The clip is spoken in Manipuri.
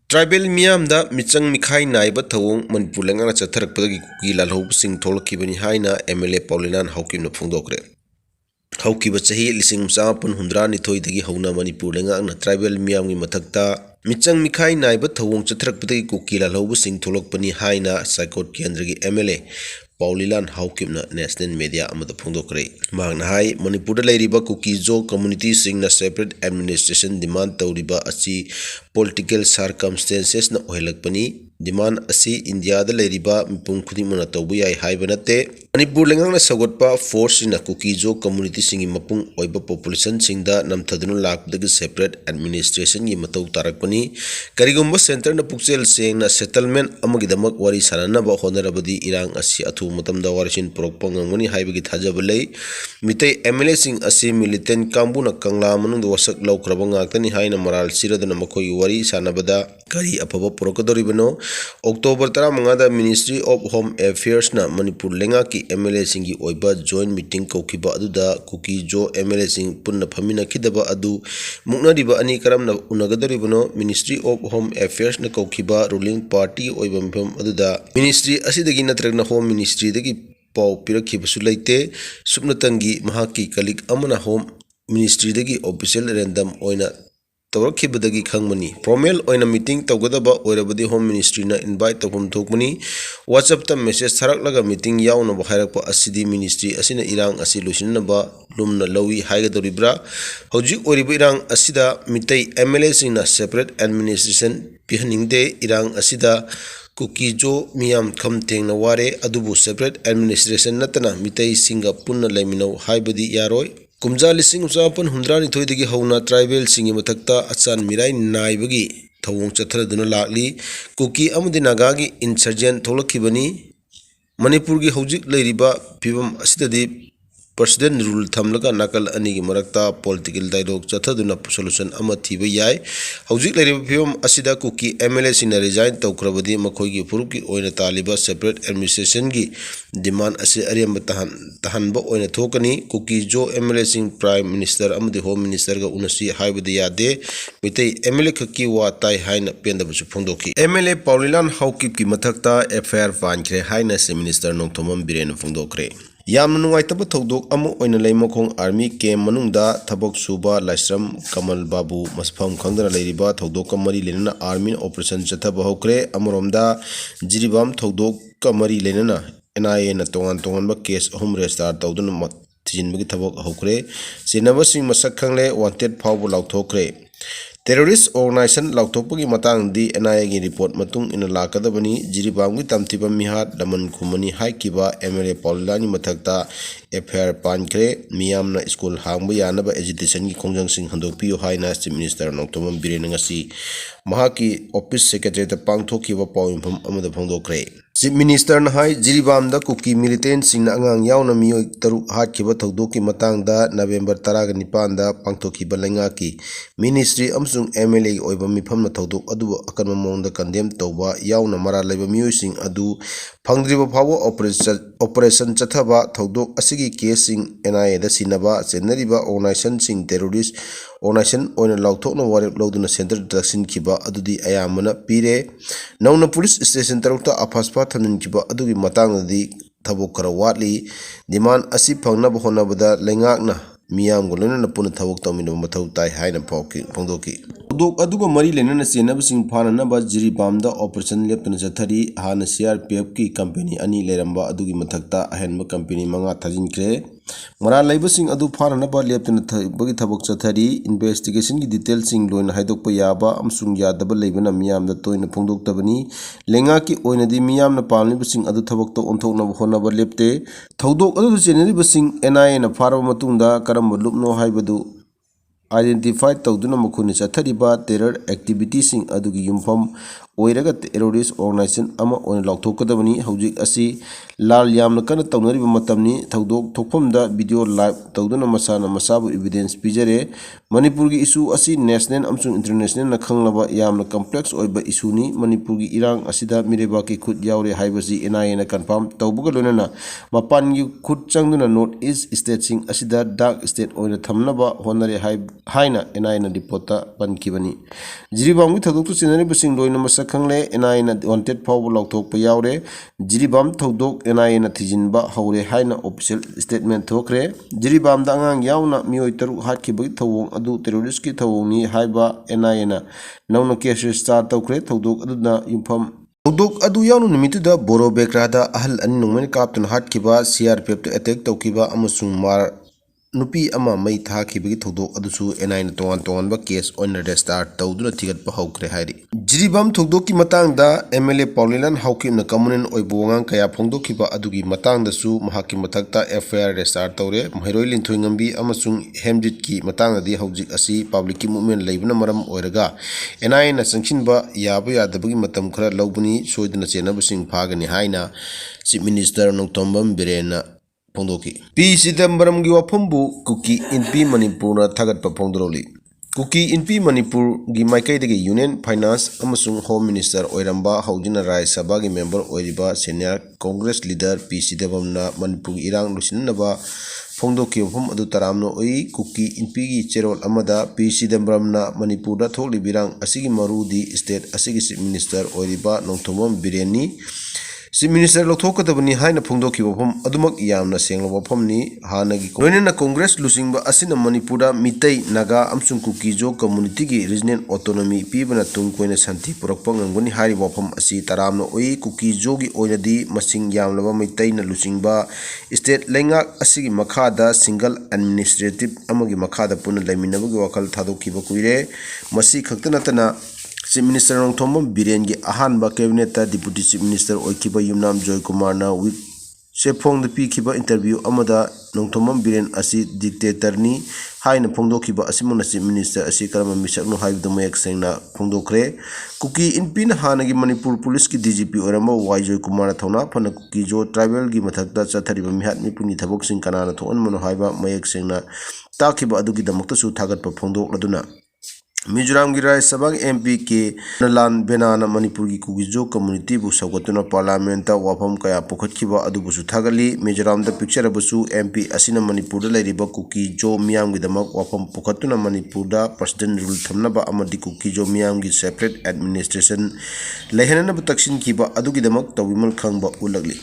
Tribal Miamda Michang Mikai Naiba Tawong Manipulanga Chatarapagi Lalhob Sing Tolkibani Haina MLA Paulinan Haukim no Fundokre. Haukiba Chahi Lising Sapun Hundra Nitoi Digi Hauna Manipulanga and Tribal Miami Matakta Michang Mikai Naiba Tawong Chatarapagi Kukila Lobu Sing Tolokpani Haina Saikot Kendrigi MLA Paulilan Haukimna National Media Amada Fundokre. Magna Hai Manipur Lairiba Kukizo community sing na separate administration demand Tauriba Asi political circumstances na ohelakpani demand asi India da lairiba mipum khudimana tawbu yai haibanate Manipur lengang na sagotpa force na Kukizo community singi mapung oiba population singda namthadunu lakdagi separate administration yi matau tarakpani karigumba center na pukchel seng na settlement amagidamak wari sananaba honorabadi irang asi athu matamda warisin porokpa ngangmani haibagi thajaba lei mitai MLA sing asi militant kambuna kangla manung wasak laukraba ngaktani haina moral siradana makoi wari sanabada kari apaba porokadoribano October 15 Ministry of Home Affairs na Manipur lenga ki MLA singi oiba joint meeting kaukiba aduda Kukizo MLA sing punna phamina khidaba adu mukna diba ani karam na unagadoribano Ministry of Home Affairs na kaukiba ruling party oiba mpham aduda Ministry asidagi natragna Home Ministry dagi pau pirakhibasu leite subnatangi mahaki kalik amana Home Ministry dagi official random oina Tawrakibadagi Khangmani. Promel oina meeting Tawgadaba Oirabadi Home Ministry na invite Tawum Tokmani. WhatsApp ta message Saraklaga meeting Yauna Bahairakpa Asidi Ministry Asina Irang Asilusinaba Lumna Lawi Haigadoribra. Hojik Oribu Irang Asida Mitai MLA Sina separate administration Pihaningde Irang Asida Kukizo Miam Kamteng Naware Adubu separate administration Nattana Mitai Singa Punna Lamino Haibadi Yaroi. Kumja lising usapan hundrani thoi digi hauna tribal singi matakta achan mirai naibagi thawong chathraduna lakli kuki amudi nagagi insurgent tholakibani Manipur gi hojik leiriba pibam asidadi president rule thamlaga nakal ani gi marakta political dialogue chathaduna solution ama thiba yai hojik leiriba pibam asida kuki MLA sina resign tawkrabadi makhoi gi puruki oina taliba separate administration gi demand ase ariam tahanba oina thokani Kukizo MLA sing prime minister amadi home minister ga unasi haibadi yade mitai MLA khaki wa tai haina pendabusu phongdoki MLA Paulilan Haukip ki mathakta FIR pankhre haina se minister nongthomam biren phongdokre Yamna nungaitaba thodok amu oina leimakhong army camp manungda thabak suba Laisram Kamal Babu maspham khangdana leiriba thodok kamari lenana army operation chathaba hokre amoromda jiribam thodok kamari lenana NIA na Tonganba case home restart tawduna thinbagi thabak hokre sinabasing masak khangle wanted phawbu lauthokre Terrorist organization lauthokpagi matang di NIA gi report matung ina lakadabani jiribamgi tamtiba mihat daman khumani haikiba MLA Paulani mathakta FIR pankre miyamna school hangba yanaba agitation gi khongjang sing handokpiyo haina chief minister nongtomam biren ngasi mahaki office secretary ta pangthokiba pawimpham amada phongdokre Chief Minister na hai jiribam da kuki militant sing na angang yauna miyoi taruk hatkiba tawdoki matangda November 19 da pangthokiba Leingak Ministry amsung MLA oiba mifam na tawdok adu akanma mongda condemn tawba yauna mara laiba miyoi sing adu phangdriba phawo operation chathaba tawdok asigi case sing NIA da sinaba chenariba organization sing terrorist organization oina lauthokna warep loduna center direction kiba adudi ayamana pire nauna police station tarukta afaspa thanin kiba adugi matangdi thabok kara watli demand asi phangnaba honabada Leingakna miyam golena na puna thabok tawmina mathau tai haina phongdoki dok aduga mari lenana senaba sing phana naba jiribamda operation leptana chathari hana CRPF ki company ani leramba adugi mathakta ahenba company manga thajinkre Mara labor sing adu phana ba leptana bagi thabok chathari investigation gi details sing loina haidokpa yaba amsung yadaba leibana miyamda toina phongdoktabani Leingak ki oina di miyamna palniba sing adu thabok to onthokna honaba lepte thodok adu cheneriba sing NIA na faraba matungda karamba lupno haibadu identified tawduna makhuni chathariba terror activities sing adugi yumpham ꯑꯣꯏꯔꯒ ꯇꯦꯔꯣꯔꯤꯁ ꯑꯣꯔꯒꯅꯥꯏꯖꯦꯁꯟ ꯑꯃ ꯑꯣꯏꯅ ꯂꯥꯎꯊꯣꯛꯀꯗꯕꯅꯤ ꯍꯧꯖꯤꯛ ꯑꯁꯤ ꯂꯥꯜ ꯌꯥꯝꯅ ꯀꯟꯅ ꯇꯧꯅꯔꯤꯕ ꯃꯇꯝꯅꯤ ꯊꯧꯗꯣꯛ ꯊꯣꯛꯐꯝꯗ ꯚꯤꯗꯤꯑꯣ ꯂꯥꯏꯚ ꯇꯧꯗꯨꯅ ꯃꯁꯥꯅ ꯃꯁꯥꯕꯨ ꯏꯕꯤꯗꯦꯟꯁ ꯄꯤꯖꯔꯦ ꯃꯅꯤꯄꯨꯔꯒꯤ ꯏꯁꯨ ꯑꯁꯤ ꯅꯦꯁꯅꯦꯜ ꯑꯃꯁꯨꯡ ꯏꯟꯇꯔꯅꯦꯁꯅꯦꯜꯅ ꯈꯪꯂꯕ ꯌꯥꯝꯅ ꯀꯝꯄ꯭ꯂꯦꯛꯁ ꯑꯣꯏꯕ ꯏꯁꯨꯅꯤ ꯃꯅꯤꯄꯨꯔꯒꯤ ꯏꯔꯥꯡ ꯑꯁꯤꯗ ꯃꯤꯔꯩꯕꯥꯛꯀꯤ ꯈꯨꯠ ꯌꯥꯎꯔꯦ ꯍꯥꯏꯕꯁꯤ NIAꯅ ꯀꯟꯐꯥꯔꯝ ꯇꯧꯕꯒ ꯂꯣꯏꯅꯅ ꯃꯄꯥꯟꯒꯤ ꯈꯨꯠ ꯆꯪꯗꯨꯅ ꯅꯣꯔꯠ ꯏꯁ ꯁ꯭ꯇꯦꯠꯁꯤꯡ ꯑꯁꯤꯗ ꯗꯥꯔꯛ ꯁ꯭ꯇꯦꯠ ꯑꯣꯏꯅ ꯊꯝꯅꯕ ꯍꯣꯠꯅꯔꯦ ꯍꯥꯏꯅ NIAꯅ ꯔꯤꯄꯣꯔꯠꯇ ꯄꯟꯈꯤꯕꯅꯤ ꯖꯤꯔꯤꯕꯥꯝꯒꯤ ꯊꯧꯗꯣꯛꯇ ꯆꯦꯟꯅꯔꯤꯕꯁꯤꯡ ꯂꯣꯏꯅ ꯃꯁꯛ ꯈꯪꯂꯦ NIAꯅ ꯋꯥꯟꯇꯦꯗ ꯐꯥꯎꯕ ꯂꯥꯎꯊꯣꯛꯄ ꯌꯥꯎꯔꯦ ꯖꯤꯔꯤꯕꯥꯝ ꯊꯧꯗꯣꯛ NIAꯅ ꯊꯤꯖꯤꯟꯕ ꯍꯧꯔꯦ ꯍꯥꯏꯅ ꯑꯣꯐꯤꯁꯤꯌꯦꯜ ꯁ꯭ꯇꯦꯠꯃꯦꯟꯠ ꯊꯣꯛꯈ꯭ꯔꯦ ꯖꯤꯔꯤꯕꯥꯝꯗ ꯑꯉꯥꯡ ꯌꯥꯎꯅ ꯃꯤꯑꯣꯏ 3 ꯍꯥꯠꯈꯤꯕꯒꯤ ꯊꯧꯑꯣꯡ ꯑꯗꯨ ꯇꯦꯔꯣꯔꯤꯁꯀꯤ ꯊꯧꯑꯣꯡꯅꯤ ꯍꯥꯏꯕ NIAꯅ ꯅꯧꯅ ꯀꯦꯁ ꯔꯦꯖꯤꯁꯇꯥꯔ ꯇꯧꯈ꯭ꯔꯦ ꯊꯧꯗꯣꯛ ꯑꯗꯨꯅ ꯌꯨꯝꯐꯝ ꯊꯧꯗꯣꯛ ꯑꯗꯨ ꯌꯥꯎꯅ ꯅꯨꯃꯤꯠꯇꯨꯗ ꯕꯣꯔꯣ ꯕꯦꯒ꯭ꯔꯥꯗ ꯑꯍꯜ 2 ꯅꯣꯡꯃꯩꯅ ꯀꯥꯞꯇꯨꯅ ꯍꯥꯠꯈꯤꯕ CRPFꯇ ꯑꯦꯇꯦꯛ ꯇꯧꯈꯤꯕ ꯑꯃꯁꯨꯡ ꯅꯨꯄꯤ ꯑꯃ ꯃꯩ ꯊꯥꯈꯤꯕꯒꯤ ꯊꯧꯗꯣꯛ ꯑꯗꯨꯁꯨ NIAꯅ ꯇꯣꯉꯥꯟꯕ ꯀꯦꯁ ꯑꯣꯏꯅ ꯔꯦꯖꯤꯁꯇꯥꯔ ꯇꯧꯗꯨꯅ ꯊꯤꯒꯠꯄ ꯍꯧꯈ꯭ꯔꯦ ꯍꯥꯏꯔꯤ ꯖꯤꯔꯤꯕꯥꯝ ꯊꯧꯗꯣꯛꯀꯤ ꯃꯇꯥꯡꯗ MLA ꯄꯥꯎꯂꯤꯂꯥꯟ ꯍꯥꯎꯀꯤꯞꯅ ꯀꯃꯟ ꯑꯣꯏꯕ ꯋꯥꯉꯥꯡ ꯀꯌꯥ ꯐꯣꯡꯗꯣꯛꯈꯤꯕ ꯑꯗꯨꯒꯤ ꯃꯇꯥꯡꯗꯁꯨ ꯃꯍꯥꯛꯀꯤ ꯃꯊꯛꯇ FIR ꯔꯦꯖꯤꯁꯇꯥꯔ ꯇꯧꯔꯦ ꯃꯍꯩꯔꯣꯏ ꯂꯤꯟꯊꯣꯏꯉꯝꯕꯤ ꯑꯃꯁꯨꯡ ꯍꯦꯝꯖꯤꯠꯀꯤ ꯃꯇꯥꯡꯗꯗꯤ ꯍꯧꯖꯤꯛ ꯑꯁꯤ ꯄꯕ꯭ꯂꯤꯛꯀꯤ ꯃꯨꯞꯃꯦꯟ ꯂꯩꯕꯅ ꯃꯔꯝ ꯑꯣꯏꯔꯒ NIAꯅ ꯆꯪꯁꯤꯟꯕ ꯌꯥꯕ ꯌꯥꯗꯕꯒꯤ ꯃꯇꯝ ꯈꯔ ꯂꯧꯕꯅꯤ ꯁꯣꯏꯗꯅ ꯆꯦꯟꯅꯕꯁꯤꯡ ꯐꯥꯒꯅꯤ ꯍꯥꯏꯅ ꯆꯤꯞ ꯃꯤꯅꯤꯁꯇꯔ ꯅꯣꯡꯊꯣꯝꯕꯝ ꯕꯤꯔꯦꯟꯅ ꯐꯣꯡꯗꯣꯛꯈꯤ ꯄꯤ ꯆꯤꯗꯝꯕꯔꯝꯒꯤ ꯋꯥꯐꯝꯕꯨ ꯀꯨꯀꯤ ꯏꯟꯄꯤ ꯃꯅꯤꯄꯨꯔꯅ ꯊꯥꯒꯠꯄ ꯐꯣꯡꯗꯣꯛꯂꯤ ꯀꯨꯀꯤ ꯏꯟꯄꯤ ꯃꯅꯤꯄꯨꯔꯒꯤ ꯃꯥꯏꯀꯩꯗꯒꯤ ꯌꯨꯅꯤꯌꯟ ꯐꯥꯏꯅꯥꯟꯁ ꯑꯃꯁꯨꯡ ꯍꯣꯝ ꯃꯤꯅꯤꯁꯇꯔ ꯑꯣꯏꯔꯝꯕ ꯍꯧꯖꯤꯛꯅ ꯔꯥꯖ꯭ꯌ ꯁꯚꯥꯒꯤ ꯃꯦꯝꯕꯔ ꯑꯣꯏꯔꯤꯕ ꯁꯦꯅꯤꯌꯔ ꯀꯣꯡꯒ꯭ꯔꯦꯁ ꯂꯤꯗꯔ ꯄꯤ ꯆꯤꯗꯝꯕꯔꯝꯅ ꯃꯅꯤꯄꯨꯔꯒꯤ ꯏꯔꯥꯡ ꯂꯣꯏꯁꯤꯟꯅꯕ ꯐꯣꯡꯗꯣꯛꯈꯤꯕ ꯋꯥꯐꯝ ꯑꯗꯨ ꯇꯔꯥꯝꯅ ꯑꯣꯏ ꯀꯨꯀꯤ ꯏꯟꯄꯤꯒꯤ ꯆꯦꯔꯣꯜ ꯑꯃꯗ ꯄꯤ ꯆꯤꯗꯝꯕꯔꯝꯅ ꯃꯅꯤꯄꯨꯔꯗ ꯊꯣꯛꯂꯤꯕ ꯏꯔꯥꯡ ꯑꯁꯤꯒꯤ ꯃꯔꯨꯗꯤ ꯁ꯭ꯇꯦꯠ ꯑꯁꯤꯒꯤ ꯆꯤꯞ ꯃꯤꯅꯤꯁꯇꯔ ꯑꯣꯏꯔꯤꯕ ꯅꯣꯡꯊꯣꯝꯕꯝ ꯕꯤꯔꯦꯟꯅꯤ ꯆꯤꯞ ꯃꯤꯅꯤꯁꯇꯔ ꯂꯧꯊꯣꯛꯀꯗꯕꯅꯤ ꯍꯥꯏꯅ ꯐꯣꯡꯗꯣꯛꯈꯤꯕ ꯋꯥꯐꯝ ꯑꯗꯨꯃꯛ ꯌꯥꯝꯅ ꯁꯦꯡꯂꯕ ꯋꯥꯐꯝꯅꯤ ꯍꯥꯟꯅꯒꯤ ꯂꯣꯏꯅꯅ ꯀꯣꯡꯒ꯭ꯔꯦꯁ ꯂꯨꯆꯤꯡꯕ ꯑꯁꯤꯅ ꯃꯅꯤꯄꯨꯔꯗ ꯃꯤꯇꯩ ꯅꯥꯒꯥ ꯑꯃꯁꯨꯡ ꯀꯨꯀꯤꯖꯣ ꯀꯝꯃ꯭ꯌꯨꯅꯤꯇꯤꯒꯤ ꯔꯤꯖꯅꯦꯜ ꯑꯣꯇꯣꯅꯣꯃꯤ ꯄꯤꯕꯅ ꯇꯨꯡ ꯀꯣꯏꯅ ꯁꯥꯟꯇꯤ ꯄꯨꯔꯛꯄ ꯉꯝꯒꯅꯤ ꯍꯥꯏꯔꯤꯕ ꯋꯥꯐꯝ ꯑꯁꯤ ꯇꯔꯥꯝꯅ ꯑꯣꯏ ꯀꯨꯀꯤꯖꯣꯒꯤ ꯑꯣꯏꯅꯗꯤ ꯃꯁꯤꯡ ꯌꯥꯝꯂꯕ ꯃꯩꯇꯩꯅ ꯂꯨꯆꯤꯡꯕ ꯁ꯭ꯇꯦꯠ ꯂꯩꯉꯥꯛ ꯑꯁꯤꯒꯤ ꯃꯈꯥꯗ ꯁꯤꯡꯒꯜ ꯑꯦꯗꯃꯤꯅꯤꯁꯇ꯭ꯔꯦꯇꯤꯕ ꯑꯃꯒꯤ ꯃꯈꯥꯗ ꯄꯨꯟꯅ ꯂꯩꯃꯤꯟꯅꯕꯒꯤ ꯋꯥꯈꯜ ꯊꯥꯗꯣꯛꯈꯤꯕ ꯀꯨꯏꯔꯦ ꯃꯁꯤ ꯈꯛꯇ ꯅꯠꯇꯅ ꯆꯤꯞ ꯃꯤꯅꯤꯁꯇꯔ ꯅꯣꯡꯊꯣꯝꯕꯝ ꯕꯤꯔꯦꯟꯒꯤ ꯑꯍꯥꯟꯕ ꯀꯦꯕꯤꯅꯦꯠꯇ ꯗꯤꯄꯨꯇꯤ ꯆꯤꯞ ꯃꯤꯅꯤꯁꯇꯔ ꯑꯣꯏꯈꯤꯕ ꯌꯨꯝꯅꯥꯝ ꯖꯣꯏꯀꯨꯃꯥꯔꯅ ꯆꯦꯐꯣꯡꯗ ꯄꯤꯈꯤꯕ ꯏꯟꯇꯔꯚ꯭ꯌꯨ ꯑꯃꯗ ꯅꯣꯡꯊꯣꯝꯕꯝ ꯕꯤꯔꯦꯟ ꯑꯁꯤ ꯗꯤꯛꯇꯦꯇꯔꯅꯤ ꯍꯥꯏꯅ ꯐꯣꯡꯗꯣꯛꯈꯤꯕ ꯑꯁꯤꯃꯛꯅ ꯆꯤꯞ ꯃꯤꯅꯤꯁꯇꯔ ꯑꯁꯤ ꯀꯔꯝꯕ ꯃꯤꯁꯛꯅꯣ ꯍꯥꯏꯕꯗꯨ ꯃꯌꯦꯛ ꯁꯦꯡꯅ ꯐꯣꯡꯗꯣꯛꯈ꯭ꯔꯦ ꯀꯨꯀꯤ ꯏꯟꯄꯤꯅ ꯍꯥꯟꯅꯒꯤ ꯃꯅꯤꯄꯨꯔ ꯄꯨꯂꯤꯁꯀꯤ DGP ꯑꯣꯏꯔꯝꯕ Y ꯖꯣꯏꯀꯨꯃꯥꯔꯅ ꯊꯧꯅꯥ ꯐꯅ ꯀꯨꯀꯤꯖꯣ ꯇ꯭ꯔꯥꯏꯕꯦꯜꯒꯤ ꯃꯊꯛꯇ ꯆꯠꯊꯔꯤꯕ ꯃꯤꯍꯥꯠ ꯃꯤꯄꯨꯟꯒꯤ ꯊꯕꯛꯁꯤꯡ ꯀꯅꯥꯅ ꯊꯣꯛꯍꯟꯕꯅꯣ ꯍꯥꯏꯕ ꯃꯌꯦꯛ ꯁꯦꯡꯅ ꯇꯥꯛꯈꯤꯕ ꯑꯗꯨꯒꯤꯗꯃꯛꯇꯁꯨ ꯊꯥꯒꯠꯄ ꯐꯣꯡꯗꯣꯛꯂꯗꯨꯅ ꯃꯤꯖꯣꯔꯥꯝꯒꯤ ꯔꯥꯖ꯭ꯌ ꯁꯚꯥꯒꯤ MP ꯀꯦ ꯅꯂꯥꯟ ꯕꯦꯅꯥꯅ ꯃꯅꯤꯄꯨꯔꯒꯤ ꯀꯨꯀꯤꯖꯣ ꯀꯝꯃ꯭ꯌꯨꯅꯤꯇꯤꯕꯨ ꯁꯧꯒꯠꯇꯨꯅ ꯄꯥꯔꯂꯤꯌꯥꯃꯦꯟꯠꯇ ꯋꯥꯐꯝ ꯀꯌꯥ ꯄꯨꯈꯠꯈꯤꯕ ꯑꯗꯨꯕꯨꯁꯨ ꯊꯥꯒꯠꯂꯤ ꯃꯤꯖꯣꯔꯥꯝꯗ ꯄꯤꯛꯆꯔꯕꯁꯨ MP ꯑꯁꯤꯅ ꯃꯅꯤꯄꯨꯔꯗ ꯂꯩꯔꯤꯕ ꯀꯨꯀꯤꯖꯣ ꯃꯤꯌꯥꯝꯒꯤꯗꯃꯛ ꯋꯥꯐꯝ ꯄꯨꯈꯠꯇꯨꯅ ꯃꯅꯤꯄꯨꯔꯗ ꯄꯔꯁꯅꯦꯜ ꯔꯨꯜ ꯊꯝꯅꯕ ꯑꯃꯗꯤ ꯀꯨꯀꯤꯖꯣ ꯃꯤꯌꯥꯝꯒꯤ ꯁꯦꯄꯔꯦꯠ ꯑꯦꯗꯃꯤꯅꯤꯁꯇ꯭ꯔꯦꯁꯟ ꯂꯩꯍꯟꯅꯕ ꯇꯛꯁꯤꯟꯈꯤꯕ ꯑꯗꯨꯒꯤꯗꯃꯛ ꯇꯧꯕꯤꯃꯜ ꯈꯪꯕ ꯎꯠꯂꯛꯂꯤ